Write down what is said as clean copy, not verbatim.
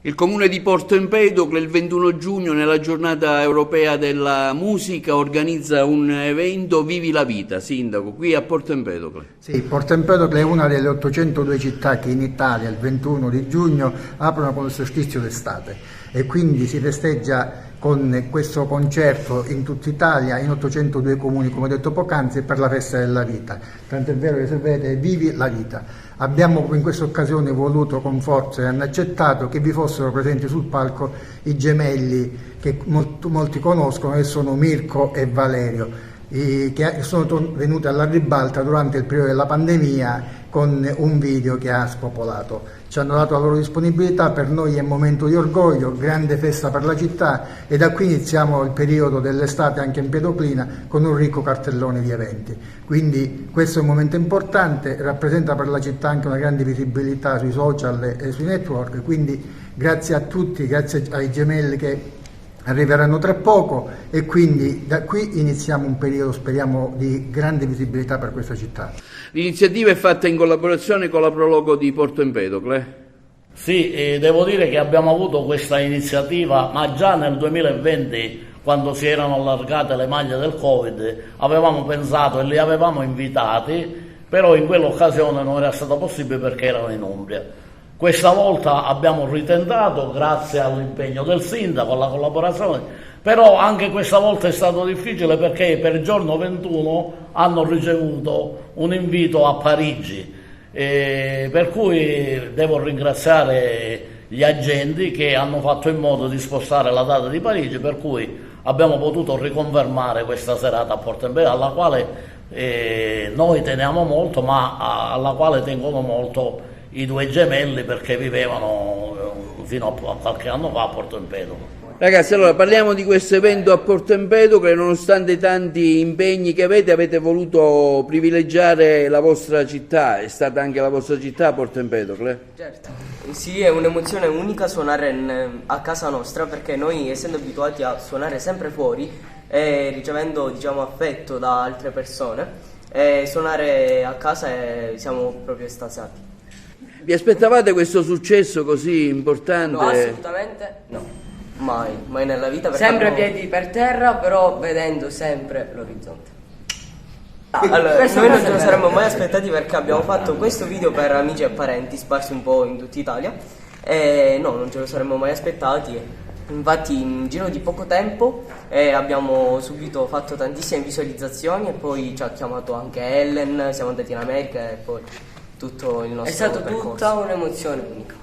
Il comune di Porto Empedocle il 21 giugno, nella giornata europea della musica, organizza un evento Vivi la Vita, Sindaco, qui a Porto Empedocle. Sì, Porto Empedocle è una delle 802 città che in Italia il 21 di giugno aprono con il solstizio d'estate e quindi si festeggia con questo concerto in tutta Italia, in 802 comuni, come ho detto poc'anzi, per la festa della vita. Tant'è vero che se vedete Vivi la Vita. Abbiamo in questa occasione voluto con forza e hanno accettato che vi fossero presenti sul palco i gemelli che molti conoscono, e sono Mirko e Valerio, che sono venuti alla ribalta durante il periodo della pandemia con un video che ha spopolato. Ci hanno dato la loro disponibilità, per noi è un momento di orgoglio, grande festa per la città, e da qui iniziamo il periodo dell'estate anche in Pedoclina con un ricco cartellone di eventi. Quindi questo è un momento importante, rappresenta per la città anche una grande visibilità sui social e sui network, quindi grazie a tutti, grazie ai gemelli che arriveranno tra poco, e quindi da qui iniziamo un periodo, speriamo, di grande visibilità per questa città. L'iniziativa è fatta in collaborazione con la Prologo di Porto Empedocle. Sì, devo dire che abbiamo avuto questa iniziativa, ma già nel 2020, quando si erano allargate le maglie del Covid, avevamo pensato e li avevamo invitati, però in quell'occasione non era stato possibile perché erano in Umbria. Questa volta abbiamo ritentato, grazie all'impegno del sindaco, alla collaborazione, però anche questa volta è stato difficile perché per il giorno 21 hanno ricevuto un invito a Parigi, per cui devo ringraziare gli agenti che hanno fatto in modo di spostare la data di Parigi, per cui abbiamo potuto riconfermare questa serata a Porto Empedocle, alla quale noi teniamo molto, ma alla quale tengono molto i due gemelli, perché vivevano fino a qualche anno fa a Porto Empedocle. Ragazzi, allora parliamo di questo evento a Porto Empedocle. Nonostante i tanti impegni che avete voluto privilegiare la vostra città. È stata anche la vostra città a Porto Empedocle? Certo, sì, è un'emozione unica suonare a casa nostra, perché noi, essendo abituati a suonare sempre fuori e ricevendo, diciamo, affetto da altre persone, suonare a casa siamo proprio estasiati. Vi aspettavate questo successo così importante? No, assolutamente no. Mai nella vita. Sempre piedi per terra, però vedendo sempre l'orizzonte. Allora, noi non ce lo saremmo mai aspettati, perché abbiamo fatto questo video per amici e parenti sparsi un po' in tutta Italia, e no, non ce lo saremmo mai aspettati. Infatti in giro di poco tempo abbiamo subito fatto tantissime visualizzazioni, e poi ci ha chiamato anche Ellen, siamo andati in America e poi tutto il nostro percorso. È stata tutta un'emozione unica.